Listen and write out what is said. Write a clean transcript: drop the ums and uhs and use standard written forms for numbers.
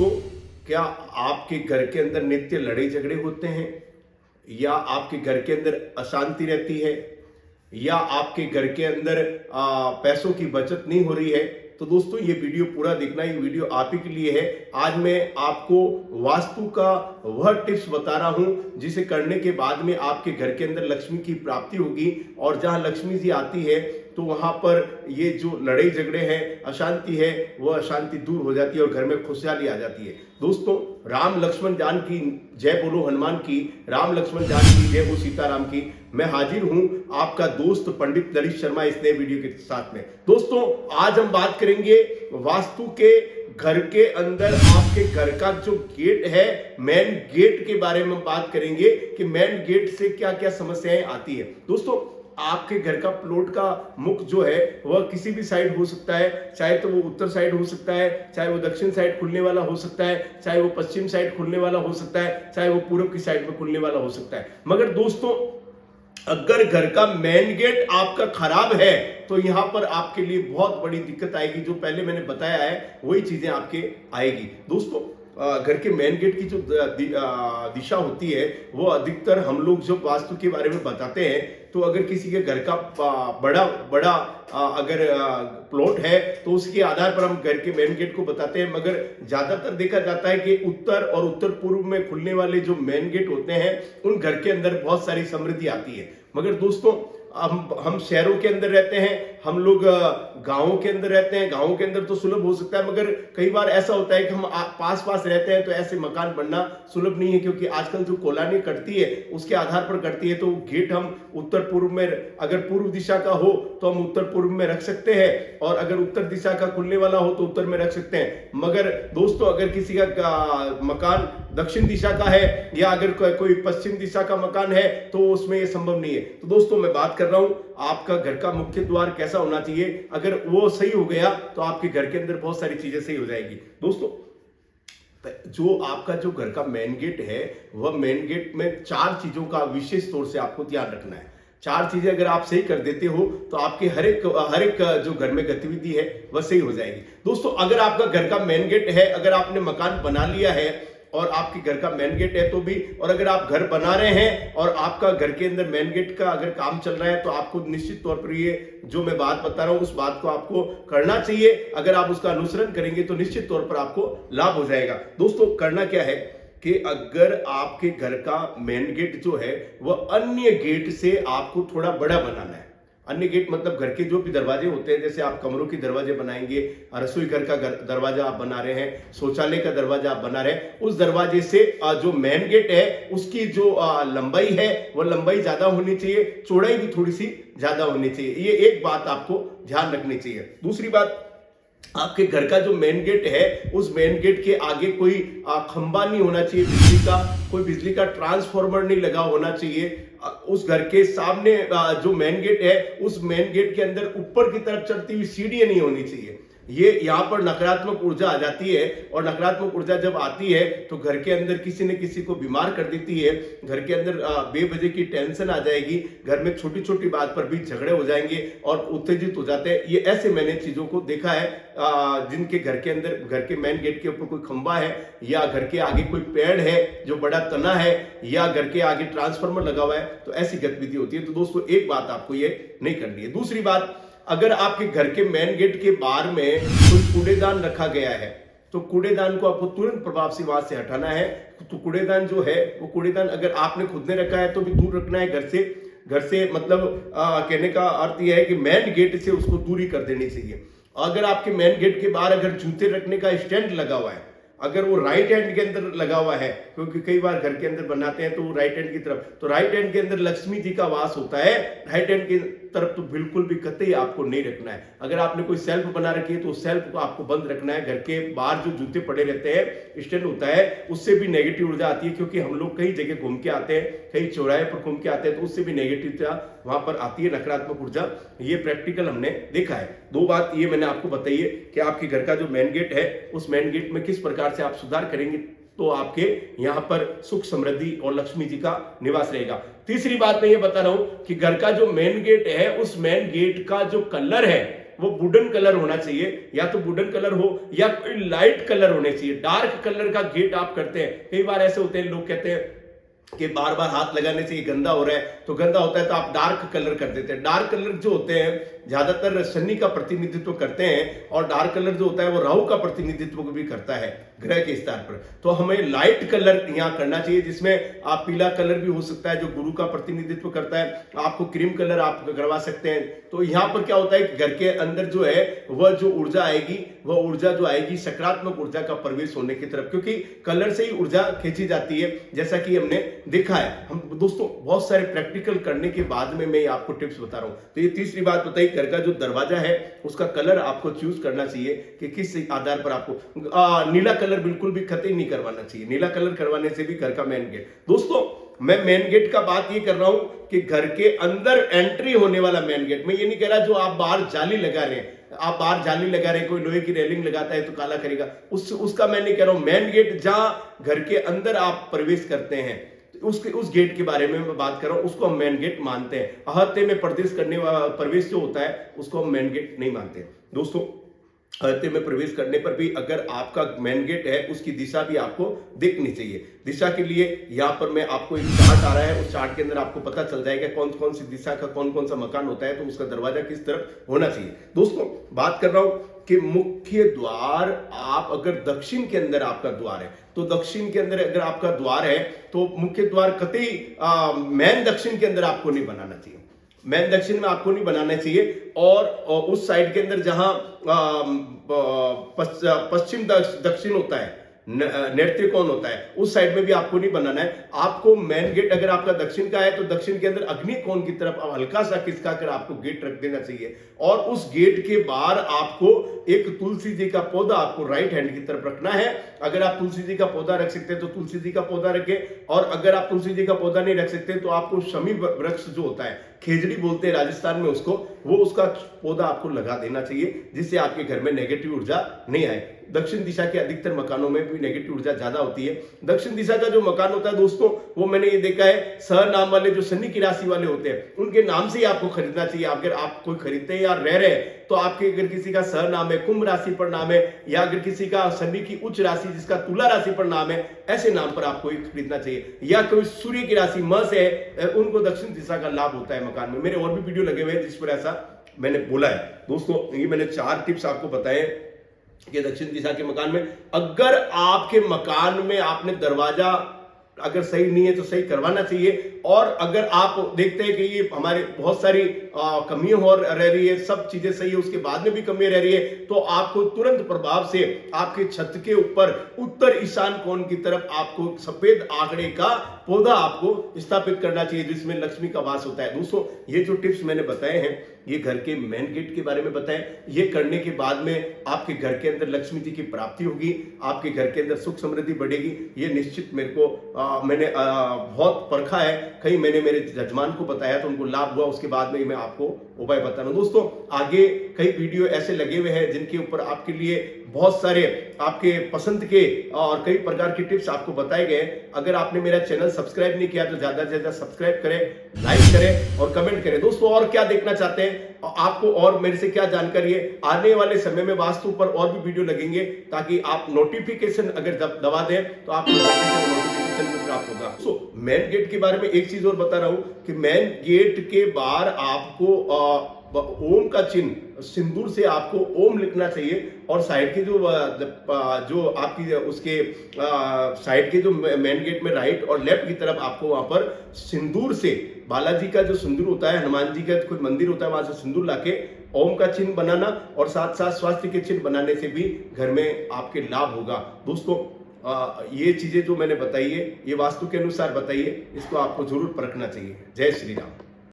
दोस्तों, क्या आपके घर के अंदर नित्य लड़ाई झगड़े होते हैं, या आपके घर के अंदर अशांति रहती है, या आपके घर के अंदर पैसों की बचत नहीं हो रही है? तो दोस्तों, ये वीडियो पूरा देखना, ये वीडियो आप ही के लिए है। आज मैं आपको वास्तु का वह टिप्स बता रहा हूं जिसे करने के बाद में आपके घर के अंदर लक्ष्मी की प्राप्ति होगी, और जहां लक्ष्मी जी आती है तो वहां पर ये जो लड़ाई झगड़े हैं, अशांति है, वह अशांति दूर हो जाती है और घर में खुशहाली आ जाती है। दोस्तों, राम लक्ष्मण जान की जय बोलो हनुमान की, राम लक्ष्मण जान की जय हो सीताराम की। मैं हाजिर हूं आपका दोस्त पंडित ललित शर्मा इस नए वीडियो के साथ में। दोस्तों, आज हम बात करेंगे वास्तु के घर के अंदर आपके घर का जो गेट है, मेन गेट के बारे में बात करेंगे कि मेन गेट से क्या क्या समस्याएं आती है। दोस्तों, आपके घर का प्लॉट का मुख जो है वह किसी भी साइड हो सकता है, चाहे तो वो उत्तर साइड हो सकता है, चाहे वो दक्षिण साइड खुलने वाला हो सकता है, चाहे वो पश्चिम साइड खुलने वाला हो सकता है, चाहे वो पूर्व की साइड में खुलने वाला हो सकता है। मगर दोस्तों, अगर घर का मेन गेट आपका खराब है तो यहां पर आपके लिए बहुत बड़ी दिक्कत आएगी। जो पहले मैंने बताया है वही चीजें आपके आएगी। दोस्तों, घर के मेन गेट की जो दिशा होती है वो अधिकतर हम लोग जो वास्तु के बारे में बताते हैं, तो अगर किसी के घर का बड़ा बड़ा अगर प्लॉट है तो उसके आधार पर हम घर के मेन गेट को बताते हैं। मगर ज्यादातर देखा जाता है कि उत्तर और उत्तर पूर्व में खुलने वाले जो मेन गेट होते हैं उन घर के अंदर बहुत सारी समृद्धि आती है। मगर दोस्तों, हम शहरों के अंदर रहते हैं, हम लोग गांवों के अंदर रहते हैं। गांवों के अंदर तो सुलभ हो सकता है, मगर कई बार ऐसा होता है कि हम पास पास रहते हैं तो ऐसे मकान बनना सुलभ नहीं है, क्योंकि आजकल जो कॉलोनी कटती है उसके आधार पर कटती है। तो गेट हम उत्तर पूर्व में, अगर पूर्व दिशा का हो तो हम उत्तर पूर्व में रख सकते हैं, और अगर उत्तर दिशा का खुलने वाला हो तो उत्तर में रख सकते हैं। मगर दोस्तों, अगर किसी का मकान दक्षिण दिशा का है, या अगर कोई पश्चिम दिशा का मकान है, तो उसमें यह संभव नहीं है। तो दोस्तों, मैं बात कर रहा हूं आपका घर का मुख्य द्वार कैसा होना चाहिए। अगर वो सही हो गया तो आपके घर के अंदर बहुत सारी चीजें सही हो जाएगी। दोस्तों, जो आपका जो घर का मेन गेट है, वह मेन गेट में 4 चीजों का विशेष तौर से आपको ध्यान रखना है। 4 चीजें अगर आप सही कर देते हो तो आपके हर एक जो घर में गतिविधि है वह सही हो जाएगी। दोस्तों, अगर आपका घर का मेन गेट है, अगर आपने मकान बना लिया है और आपके घर का मेन गेट है तो भी, और अगर आप घर बना रहे हैं और आपका घर के अंदर मेन गेट का अगर काम चल रहा है, तो आपको निश्चित तौर पर ये जो मैं बात बता रहा हूं उस बात को आपको करना चाहिए। अगर आप उसका अनुसरण करेंगे तो निश्चित तौर पर आपको लाभ हो जाएगा। दोस्तों, करना क्या है कि अगर आपके घर का मेन गेट जो है वह अन्य गेट से आपको थोड़ा बड़ा बनाना है। अन्य गेट मतलब घर के जो भी दरवाजे होते हैं, जैसे आप कमरों के दरवाजे बनाएंगे, रसोई घर का दरवाजा आप बना रहे हैं, शौचालय का दरवाजा आप बना रहे हैं, उस दरवाजे से जो मेन गेट है उसकी जो लंबाई है वह लंबाई ज्यादा होनी चाहिए, चौड़ाई भी थोड़ी सी ज्यादा होनी चाहिए। ये एक बात आपको ध्यान रखनी चाहिए। दूसरी बात, आपके घर का जो मेन गेट है उस मेन गेट के आगे कोई खंबा नहीं होना चाहिए बिजली का, कोई बिजली का ट्रांसफार्मर नहीं लगा होना चाहिए। उस घर के सामने जो मेन गेट है उस मेन गेट के अंदर ऊपर की तरफ चढ़ती हुई सीढ़ियां नहीं होनी चाहिए। ये यहाँ पर नकारात्मक ऊर्जा आ जाती है, और नकारात्मक ऊर्जा जब आती है तो घर के अंदर किसी न किसी को बीमार कर देती है। घर के अंदर बेवजह की टेंशन आ जाएगी, घर में छोटी छोटी बात पर भी झगड़े हो जाएंगे और उत्तेजित हो जाते हैं। ये ऐसे मैंने चीजों को देखा है जिनके घर के अंदर, घर के मेन गेट के ऊपर कोई खंबा है, या घर के आगे कोई पेड़ है जो बड़ा तना है, या घर के आगे ट्रांसफार्मर लगा हुआ है, तो ऐसी गतिविधि होती है। तो दोस्तों, एक बात आपको ये नहीं करनी है। दूसरी बात, अगर आपके घर के मेन गेट के बाहर में कोई कूड़ेदान रखा गया है तो कूड़ेदान को आपको तुरंत प्रभाव से वहां से हटाना है। तो कूड़ेदान जो है वो कूड़ेदान अगर आपने खुद ने रखा है तो भी दूर रखना है घर से। मतलब कहने का अर्थ यह है कि मेन गेट से उसको दूरी कर देनी चाहिए। अगर आपके मेन गेट के बाहर अगर जूते रखने का स्टैंड लगा हुआ है, अगर वो राइट हैंड के अंदर लगा हुआ है, क्योंकि कई बार घर के अंदर बनाते हैं तो वो राइट हैंड की तरफ, तो राइट हैंड के अंदर लक्ष्मी जी का वास होता है, राइट हैंड की तरफ तो बिल्कुल भी कतई आपको नहीं रखना है। अगर आपने कोई सेल्फ बना रखी है तो उस सेल्फ को आपको बंद रखना है। घर के बाहर जो जूते पड़े रहते हैं, स्टैंड होता है, उससे भी नेगेटिव ऊर्जा आती है, क्योंकि हम लोग कई जगह घूम के आते हैं, कई चौराहे पर घूम के आते हैं, तो उससे भी नेगेटिव वहां पर आती है, नकारात्मक ऊर्जा। ये प्रैक्टिकल हमने देखा है। 2 बात ये मैंने आपको बताई है कि आपके घर का जो मेन गेट है उस मेन गेट में किस प्रकार से आप सुधार करेंगे तो आपके यहां पर सुख समृद्धि और लक्ष्मी जी का निवास रहेगा। तीसरी बात मैं ये बता रहा हूं कि घर का जो मेन गेट है उस मेन गेट का जो कलर है वो वुडन कलर होना चाहिए, या तो वुडन कलर हो या कोई लाइट कलर होने चाहिए। डार्क कलर का गेट आप करते हैं, कई बार ऐसे होते हैं लोग कहते हैं कि बार बार हाथ लगाने से ये गंदा हो रहा है, तो गंदा होता है तो आप डार्क कलर कर देते हैं। डार्क कलर जो होते हैं ज्यादातर शनि का प्रतिनिधित्व करते हैं, और डार्क कलर जो होता है वो राहु का प्रतिनिधित्व भी करता है ग्रह के स्तर पर। तो हमें लाइट कलर यहाँ करना चाहिए, जिसमें आप पीला कलर भी हो सकता है जो गुरु का प्रतिनिधित्व करता है, आपको क्रीम कलर आप करवा सकते हैं। तो यहाँ पर क्या होता है कि घर के अंदर जो है वह जो ऊर्जा आएगी, वह ऊर्जा जो आएगी सकारात्मक ऊर्जा का प्रवेश होने की तरफ, क्योंकि कलर से ही ऊर्जा खींची जाती है, जैसा कि हमने देखा है। हम दोस्तों बहुत सारे प्रैक्टिकल करने के बाद में मैं आपको टिप्स बता रहा हूं। तो ये तीसरी बात बताई, घर का जो दरवाजा है उसका कलर आपको चूज करना चाहिए कि किस आधार पर आपको नीला कलर बिल्कुल भी कतई नहीं करवाना चाहिए। नीला कलर करवाने से भी घर का मेन गेट, दोस्तों मैं मेन गेट का बात ये कर रहा हूं कि घर के अंदर एंट्री होने वाला मेन गेट। मैं ये नहीं कह रहा जो आप बाहर जाली लगा रहे हैं, आप बाहर जाली लगा रहे हैं, कोई लोहे की रेलिंग लगाता है तो काला करेगा, उसका मैं नहीं कह रहा हूं। मेन गेट जहां घर के अंदर आप प्रवेश करते हैं उस गेट के बारे में मैं बात कर रहा हूं, उसको हम मेन गेट मानते हैं। अहत्य में प्रवेश जो होता है उसको हम मेन गेट नहीं मानते। दोस्तों अहत्य में प्रवेश करने पर भी अगर आपका मेन गेट है उसकी दिशा भी आपको देखनी चाहिए। दिशा के लिए यहाँ पर मैं आपको एक चार्ट आ रहा है, उस चार्ट के अंदर आपको पता चल जाएगा कौन कौन सी दिशा का कौन कौन सा मकान होता है, तो उसका दरवाजा किस तरफ होना चाहिए। दोस्तों बात कर रहा हूं कि मुख्य द्वार, आप अगर दक्षिण के अंदर आपका द्वार है तो दक्षिण के अंदर अगर आपका द्वार है तो मुख्य द्वार कतई मेन दक्षिण के अंदर आपको नहीं बनाना चाहिए। मेन दक्षिण में आपको नहीं बनाना चाहिए, और उस साइड के अंदर जहां पश्चिम दक्षिण होता है, नैऋत्य कोण होता है, उस साइड में भी आपको नहीं बनाना है। आपको मेन गेट अगर आपका दक्षिण का है तो दक्षिण के अंदर अग्नि कोण की तरफ हल्का सा खिसका कर आपको गेट रख देना चाहिए, और उस गेट के बाहर आपको एक तुलसी जी का पौधा आपको राइट हैंड की तरफ रखना है। अगर आप तुलसी जी का पौधा रख सकते हैं तो तुलसी जी का पौधा रखें, और अगर आप तुलसी जी का पौधा नहीं रख सकते तो आपको शमी वृक्ष जो होता है, खेजड़ी बोलते हैं राजस्थान में उसको, वो उसका पौधा आपको लगा देना चाहिए, जिससे आपके घर में नेगेटिव ऊर्जा नहीं आए। दक्षिण दिशा के अधिकतर मकानों में भी नेगेटिव ऊर्जा ज्यादा होती है। दक्षिण दिशा का जो मकान होता है दोस्तों, वो मैंने ये देखा है सह नाम वाले जो शनि की राशि वाले होते हैं उनके नाम से ही आपको खरीदना चाहिए। अगर आप कोई खरीदते हैं या रह रहे हैं तो आपके अगर किसी का सह नाम है, कुंभ राशि पर नाम है, या अगर किसी का शनि की उच्च राशि जिसका तुला राशि पर नाम है, ऐसे नाम पर आपको खरीदना चाहिए। या कोई सूर्य की राशि म से है, उनको दक्षिण दिशा का लाभ होता है मकान में। मेरे और भी वीडियो लगे हुए हैं जिस पर ऐसा मैंने बोला है। दोस्तों ये मैंने 4 टिप्स आपको बताए कि दक्षिण दिशा के मकान में अगर आपके मकान में आपने दरवाजा अगर सही नहीं है तो सही करवाना चाहिए। और अगर आप देखते हैं कि ये हमारे बहुत सारी कमियां हो रह रही है, सब चीजें सही है, उसके बाद में भी कमियां रह रही है, तो आपको तुरंत प्रभाव से आपके छत के ऊपर उत्तर ईशान कोण की तरफ आपको सफेद आंकड़े का पौधा आपको स्थापित करना चाहिए, जिसमें लक्ष्मी का वास होता है। दोस्तों ये जो टिप्स मैंने बताए हैं ये घर के मेन गेट के बारे में बताएं। ये करने के बाद में आपके घर के अंदर लक्ष्मी जी की प्राप्ति होगी, आपके घर के अंदर सुख समृद्धि बढ़ेगी। ये निश्चित मेरे को मैंने बहुत परखा है, कहीं मैंने मेरे जजमान को बताया तो उनको लाभ हुआ, उसके बाद में मैं आपको उपाय बता रहा हूं। दोस्तों आगे कई वीडियो ऐसे लगे हुए हैं जिनके ऊपर आपके लिए बहुत सारे आपके पसंद के और कई प्रकार के टिप्स आपको बताए गए। अगर आपने मेरा चैनल सब्सक्राइब नहीं किया तो ज्यादा से ज्यादा सब्सक्राइब करें, लाइक करें और कमेंट करें। दोस्तों और क्या देखना चाहते हैं आपको, और मेरे से क्या जानकारी है, आने वाले समय में वास्तु पर और भी वीडियो लगेंगे, ताकि आप नोटिफिकेशन अगर दबा दें तो आपको नोटिफिकेशन प्राप्त होगा। सो मेन गेट के बारे में एक चीज और बता रहा हूं कि मेन गेट के बाहर आपको ओम का चिन्ह सिंदूर से आपको ओम लिखना चाहिए, और साइड के जो आपकी उसके साइड के जो मेन गेट में राइट और लेफ्ट की तरफ आपको वहां पर सिंदूर से बालाजी का जो सिंदूर होता है, हनुमान जी का कोई मंदिर होता है, वहां से सिंदूर लाके ओम का चिन्ह बनाना, और साथ साथ स्वास्थ्य के चिन्ह बनाने से भी घर में आपके लाभ होगा। दोस्तों ये चीजें जो मैंने बताई है ये वास्तु के अनुसार बताइए, इसको आपको जरूर परखना चाहिए। जय श्री राम।